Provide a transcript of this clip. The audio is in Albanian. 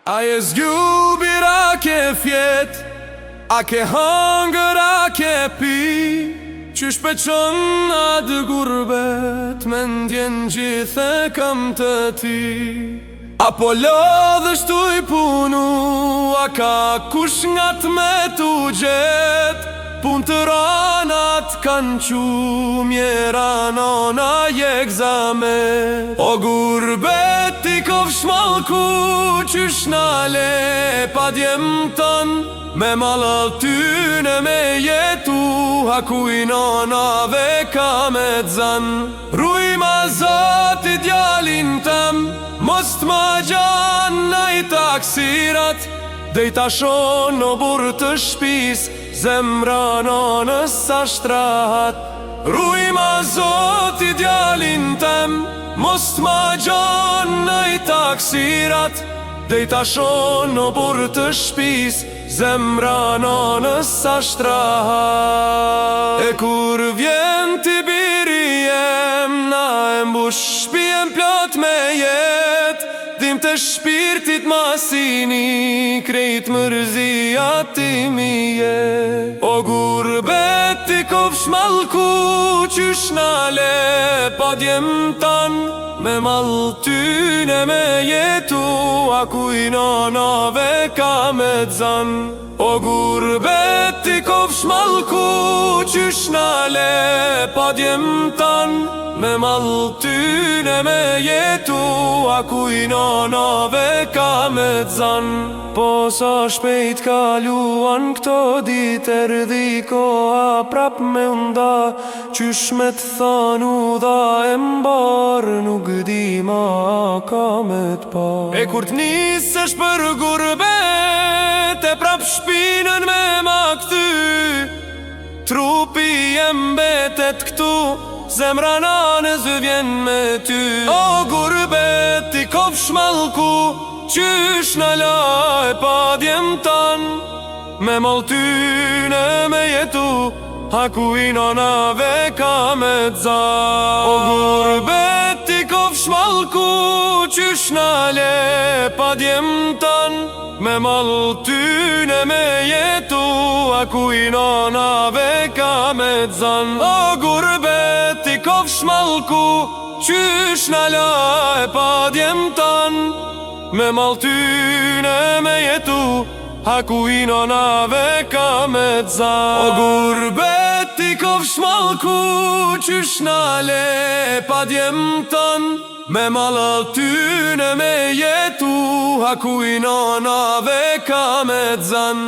A je zgjubir, a ke fjet, a ke hangër, a ke pi, qysh pe qën atë gurbet, me ndjen gjithë kam të ti. Apo lodhësht tu i punu, a ka kush nga t'me t'u gjet, pun të ranat kanë qu, mjera nona jegzame. O gurbet i kofsh malku, qysh nale pa djem tën, me malë tyne me jetu, hakuj nonave ka me t'zan. Ruj ma zoti djalin tem, mos t'ma gjan na i taksirat, dhe i tashon në burë të shpis, zemra nonës sa shtrahat. Ruj ma zoti djalin tem, mos t'ma gjan na i taksirat, dhe i tashon në burë të shpis, zemra nonës sa shtrahat. E kur vjen t'i biri jem, na e mbush shpijen plot me jet, dim të shpirtit masini, krejt mërzia ti mi je. O gurbet i kofsh malku, qysh nale pa djem tan, me mal tyne me jetu, akuj nonave ka me t'zan. O gurbet i kofsh malku, qysh nale pa djem tan, me mal tyne me jetu, akuj nonave ka me t'zan. Po sa shpejt kaluan këto dit, erdhi koha prap me unda, qysh me t'thanu dha e mbar, nuk di ma ka me t'pa. E kur t'nisesh për gurbet, e prap shpinën me ma kthy, trupi e mbetet këtu, zemra nanës vjen me ty. O gurbet i kofsh malku, qysh nala e pa djem tan, me mal tyne me jetu, hakuj nonave ka me t'zan. O gurbet i kofsh malku, qysh nale pa djem tan, me mal tyne me jetu, hakuj nonave ka me t'zan. O gurbet i kofsh malku, qysh nala e pa djem tan, me mal tyne me jetu, hakuj nonave ka me t'zan. O gurbet i kofsh malku, qysh nale pa djem tan, me mal tyne me jetu, hakuj nonave ka me t'zan.